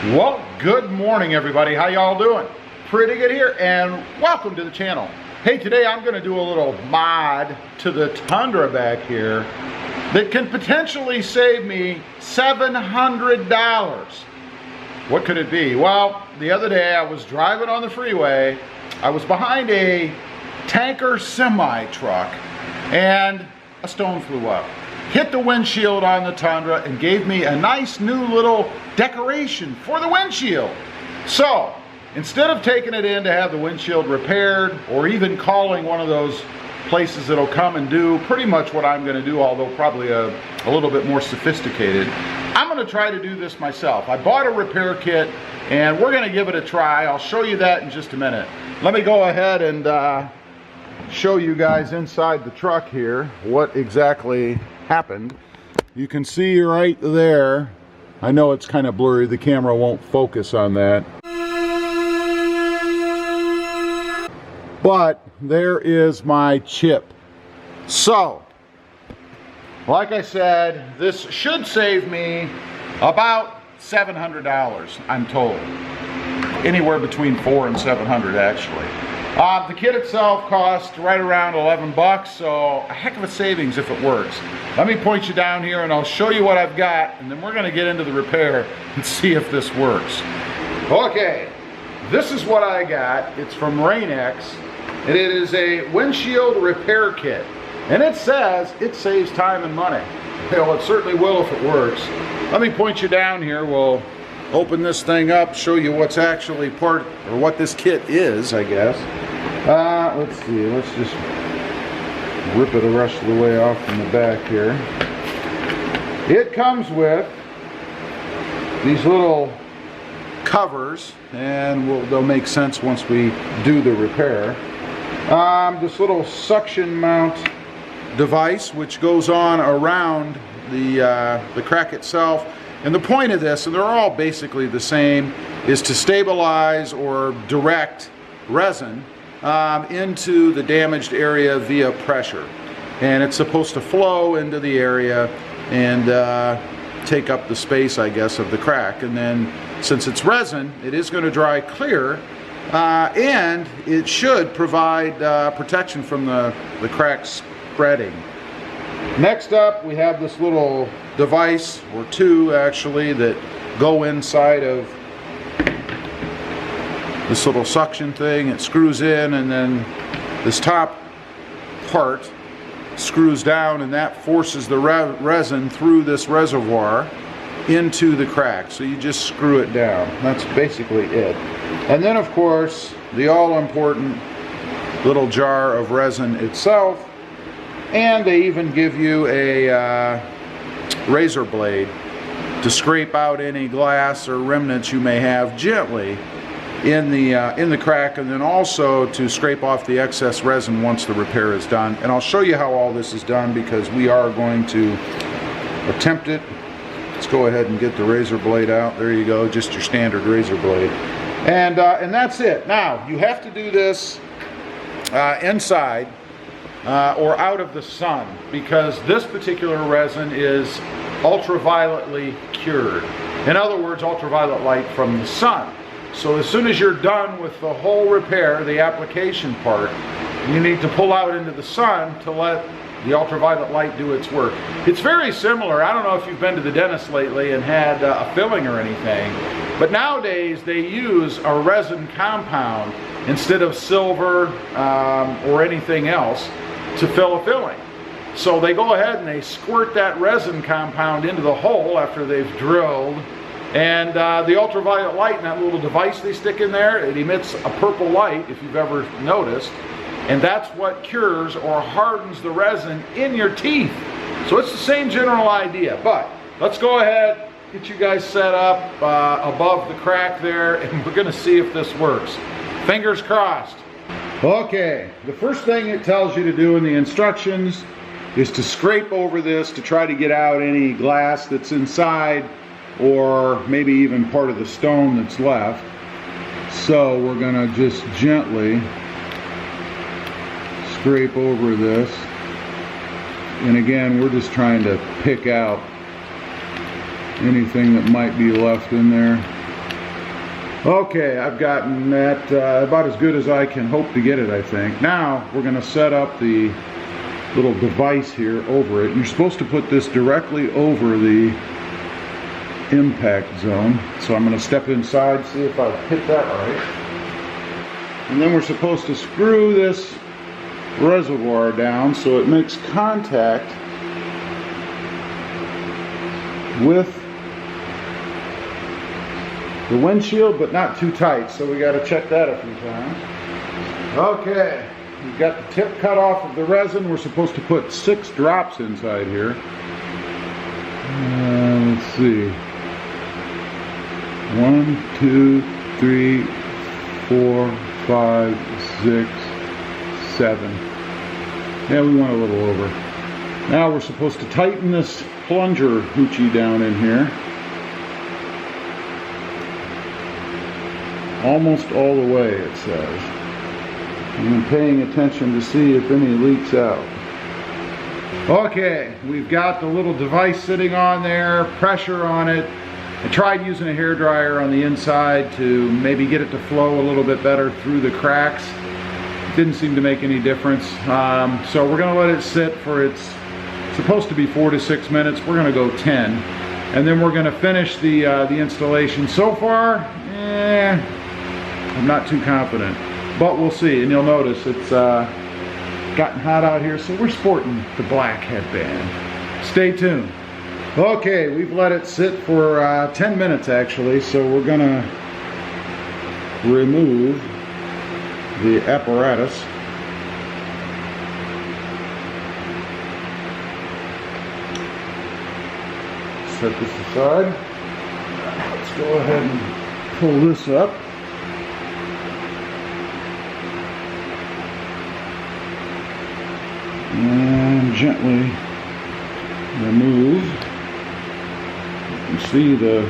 Well, good morning everybody. How y'all doing? Pretty good here, and welcome to the channel. Hey, today I'm going to do a little mod to the Tundra back here that can potentially save me $700. What could it be? Well, the other day I was driving on the freeway. I was behind a tanker semi truck and a stone flew up, hit the windshield on the Tundra, and gave me a nice new little decoration for the windshield. So instead of taking it in to have the windshield repaired, or even calling one of those places that'll come and do pretty much what I'm going to do, although probably a little bit more sophisticated, I'm going to try to do this myself. I bought a repair kit and we're going to give it a try. I'll show you that in just a minute. Let me go ahead and show you guys inside the truck here what exactly happened. You can see right there, I know it's kind of blurry, the camera won't focus on that, but there is my chip. So like I said, this should save me about $700, I'm told. Anywhere between $400 and $700 actually. The kit itself cost right around 11 bucks, so a heck of a savings if it works. Let me point you down here and I'll show you what I've got, and then we're going to get into the repair and see if this works. Okay, this is what I got. It's from Rain-X, and it is a windshield repair kit. And it says it saves time and money. Well, it certainly will if it works. Let me point you down here. We'll open this thing up, show you what's actually part, or what this kit is, I guess. Let's see, let's just rip it the rest of the way off from the back here. It comes with these little covers, and they'll make sense once we do the repair. This little suction mount device which goes on around the crack itself. And the point of this, and they're all basically the same, is to stabilize or direct resin into the damaged area via pressure. And it's supposed to flow into the area and take up the space, I guess, of the crack. And then since it's resin, it is going to dry clear, and it should provide protection from the cracks spreading. Next up, we have this little device, or two actually, that go inside of this little suction thing. It screws in, and then this top part screws down, and that forces the resin through this reservoir into the crack. So you just screw it down. That's basically it. And then of course the all-important little jar of resin itself, and they even give you a razor blade to scrape out any glass or remnants you may have gently in the crack, and then also to scrape off the excess resin once the repair is done. And I'll show you how all this is done, because we are going to attempt it. Let's go ahead and get the razor blade out. There you go, just your standard razor blade. And that's it. Now, you have to do this inside or out of the sun, because this particular resin is ultravioletly cured. In other words, ultraviolet light from the sun. So as soon as you're done with the whole repair, the application part, you need to pull out into the sun to let the ultraviolet light do its work. It's very similar. I don't know if you've been to the dentist lately and had a filling or anything, but nowadays they use a resin compound instead of silver or anything else to fill a filling. So they go ahead and they squirt that resin compound into the hole after they've drilled, and the ultraviolet light in that little device they stick in there, it emits a purple light, if you've ever noticed, and that's what cures or hardens the resin in your teeth. So it's the same general idea, but let's go ahead, get you guys set up above the crack there, and we're going to see if this works. Fingers crossed. Okay, the first thing it tells you to do in the instructions is to scrape over this to try to get out any glass that's inside, or maybe even part of the stone that's left. So we're going to just gently scrape over this, and again we're just trying to pick out anything that might be left in there. Okay, I've gotten that about as good as I can hope to get it, I think. Now we're going to set up the little device here over it. You're supposed to put this directly over the impact zone. So I'm going to step inside, see if I've hit that right. And then we're supposed to screw this reservoir down so it makes contact with the windshield, but not too tight, so we got to check that a few times. Okay, we've got the tip cut off of the resin. We're supposed to put 6 drops inside here. Let's see. 1, 2, 3, 4, 5, 6, 7. Yeah, we went a little over. Now we're supposed to tighten this plunger hoochie down in here. Almost all the way, it says. I'm paying attention to see if any leaks out. Okay, we've got the little device sitting on there, pressure on it. I tried using a hairdryer on the inside to maybe get it to flow a little bit better through the cracks. It didn't seem to make any difference. So we're going to let it sit for it's supposed to be 4 to 6 minutes. We're going to go 10. And then we're going to finish the installation. So far, I'm not too confident, but we'll see. And you'll notice it's gotten hot out here, so we're sporting the black headband. Stay tuned. Okay, we've let it sit for 10 minutes actually, so we're gonna remove the apparatus. Set this aside. Let's go ahead and pull this up. And gently remove. You can see the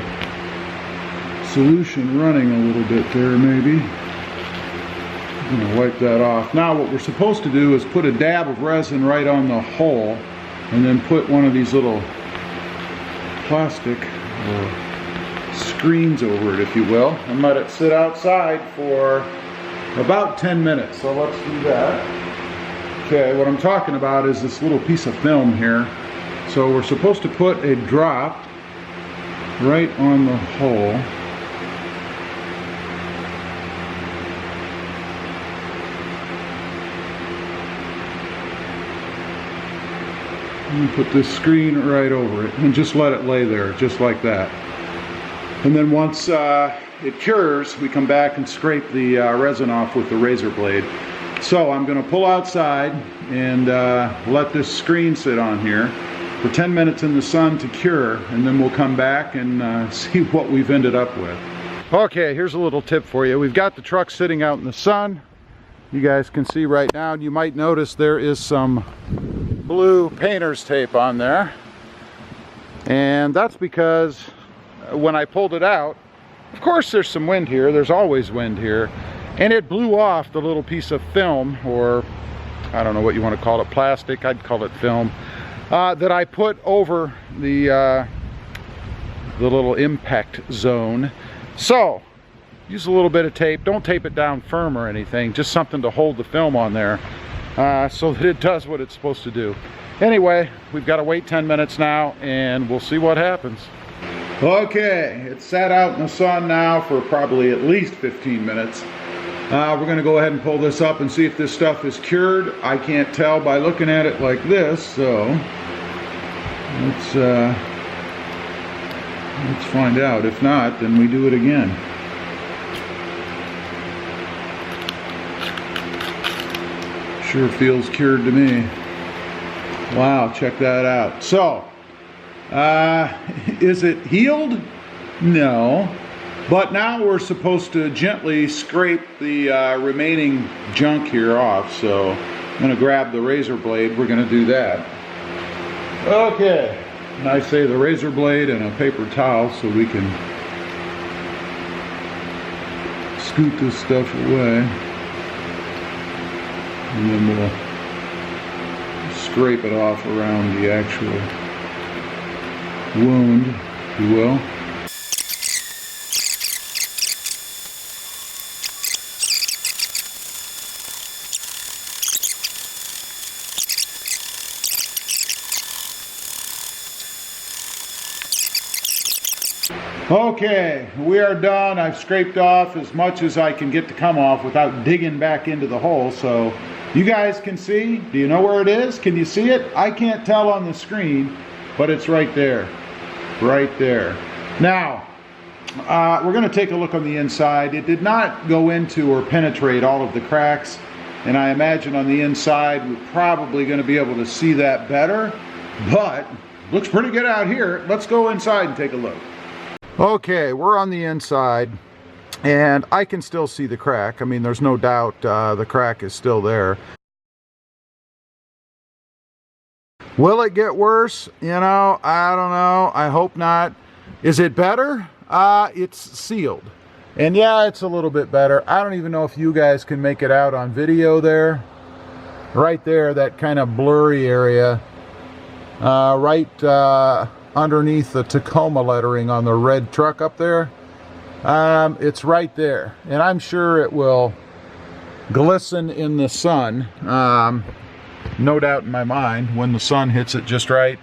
solution running a little bit there maybe. I'm going to wipe that off. Now what we're supposed to do is put a dab of resin right on the hole and then put one of these little plastic screens over it, if you will, and let it sit outside for about 10 minutes. So let's do that. Okay, what I'm talking about is this little piece of film here. So we're supposed to put a drop right on the hole. And put this screen right over it and just let it lay there, just like that. And then once it cures, we come back and scrape the resin off with the razor blade. So I'm going to pull outside and let this screen sit on here for 10 minutes in the sun to cure, and then we'll come back and see what we've ended up with. Okay, here's a little tip for you. We've got the truck sitting out in the sun. You guys can see right now, and you might notice there is some blue painter's tape on there. And that's because when I pulled it out, of course there's some wind here, there's always wind here, and it blew off the little piece of film, or I don't know what you want to call it, plastic, I'd call it film, that I put over the little impact zone. So use a little bit of tape. Don't tape it down firm or anything, just something to hold the film on there so that it does what it's supposed to do. Anyway, we've got to wait 10 minutes now and we'll see what happens. Okay, it's sat out in the sun now for probably at least 15 minutes. We're going to go ahead and pull this up and see if this stuff is cured. I can't tell by looking at it like this, so let's find out. If not, then we do it again. Sure feels cured to me. Wow, check that out. So, is it healed? No. But now we're supposed to gently scrape the remaining junk here off. So I'm going to grab the razor blade. We're going to do that. Okay. And I say the razor blade and a paper towel so we can scoot this stuff away. And then we'll scrape it off around the actual wound, if you will. Okay, we are done. I've scraped off as much as I can get to come off without digging back into the hole. So you guys can see. Do you know where it is? Can you see it? I can't tell on the screen, but it's right there. Right there. Now, we're going to take a look on the inside. It did not go into or penetrate all of the cracks, and I imagine on the inside we're probably going to be able to see that better, but looks pretty good out here. Let's go inside and take a look. Okay, we're on the inside, and I can still see the crack. I mean, there's no doubt the crack is still there. Will it get worse? You know, I don't know. I hope not. Is it better? It's sealed. And yeah, it's a little bit better. I don't even know if you guys can make it out on video there. Right there, that kind of blurry area. Right underneath the Tacoma lettering on the red truck up there. It's right there. And I'm sure it will glisten in the sun. No doubt in my mind when the sun hits it just right.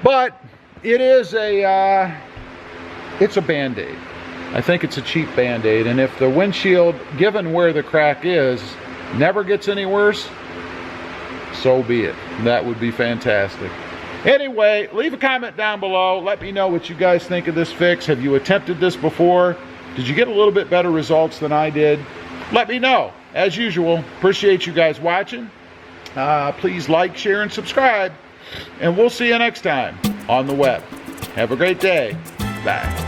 But it is it's a Band-Aid. I think it's a cheap Band-Aid, and if the windshield, given where the crack is, never gets any worse, so be it. That would be fantastic. Anyway, leave a comment down below. Let me know what you guys think of this fix. Have you attempted this before? Did you get a little bit better results than I did? Let me know. As usual, appreciate you guys watching. Please like, share, and subscribe, and we'll see you next time on the web. Have a great day. Bye.